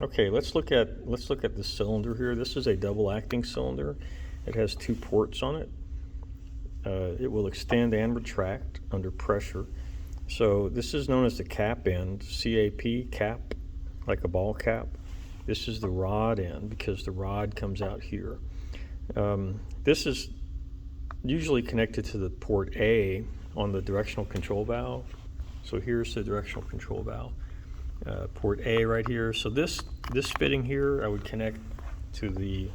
Okay, let's look at the cylinder here. This is a double acting cylinder. It has 2 ports on it. It will extend and retract under pressure. So this is known as the cap end, CAP, cap, like a ball cap. This is the rod end because the rod comes out here. This is usually connected to the port A on the directional control valve. So here's the directional control valve. Port A right here. So this fitting here I would connect to the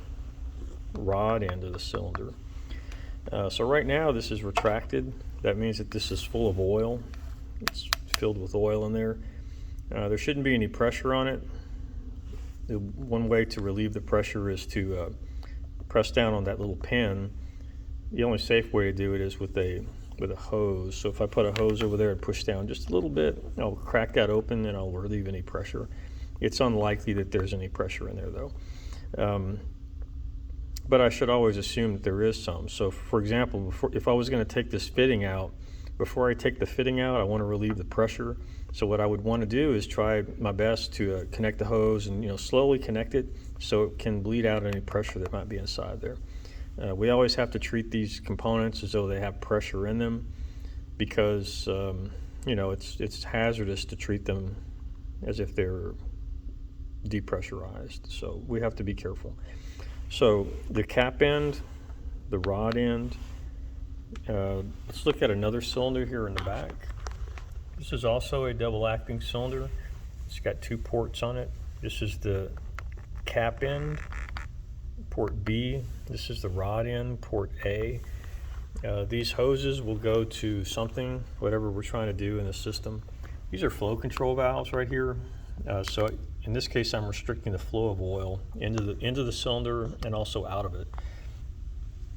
rod end of the cylinder. So right now this is retracted. That means that this is full of oil. It's filled with oil in there. There shouldn't be any pressure on it. The one way to relieve the pressure is to press down on that little pin. The only safe way to do it is with a hose. So if I put a hose over there and push down just a little bit, I'll crack that open and I'll relieve any pressure. It's unlikely that there's any pressure in there though. But I should always assume that there is some. So for example, if I was going to take this fitting out, before I take the fitting out, I want to relieve the pressure. So what I would want to do is try my best to connect the hose and slowly connect it so it can bleed out any pressure that might be inside there. We always have to treat these components as though they have pressure in them because it's hazardous to treat them as if they're depressurized. So we have to be careful. So the cap end, the rod end. Let's look at another cylinder here in the back. This is also a double acting cylinder. It's got 2 ports on it. This is the cap end, port B. This is the rod end, port A. These hoses will go to something, whatever we're trying to do in the system. These are flow control valves right here. So in this case, I'm restricting the flow of oil into the cylinder and also out of it.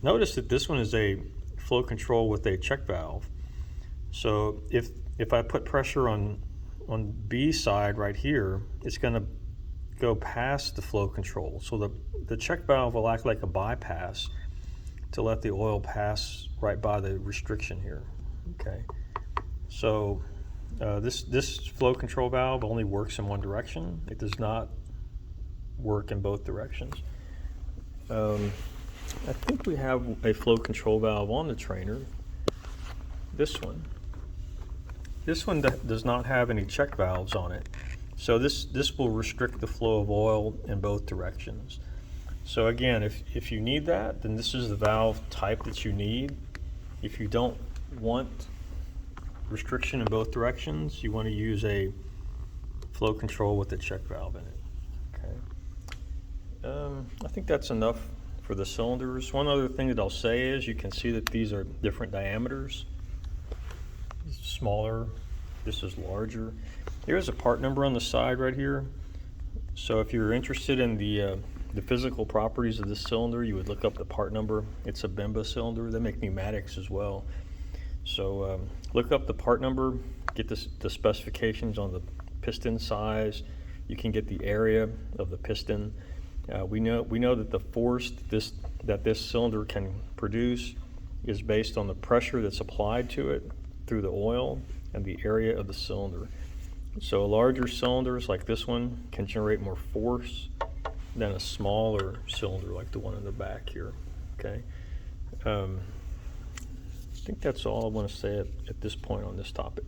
Notice that this one is a flow control with a check valve. So if I put pressure on B side right here, it's going to go past the flow control. So the check valve will act like a bypass to let the oil pass right by the restriction here. Okay. So this flow control valve only works in one direction. It does not work in both directions. I think we have a flow control valve on the trainer. This one. This one does not have any check valves on it. So this will restrict the flow of oil in both directions. So again, if you need that, then this is the valve type that you need. If you don't want restriction in both directions, you want to use a flow control with a check valve in it. Okay. I think that's enough for the cylinders. One other thing that I'll say is you can see that these are different diameters. Smaller, this is larger. Here's a part number on the side right here. So if you're interested in the physical properties of this cylinder, you would look up the part number. It's a Bimba cylinder. They make pneumatics as well. So look up the part number, get the specifications on the piston size. You can get the area of the piston. We know that the force that this cylinder can produce is based on the pressure that's applied to it through the oil and the area of the cylinder. So larger cylinders like this one can generate more force than a smaller cylinder like the one in the back here. Okay. I think that's all I want to say at this point on this topic.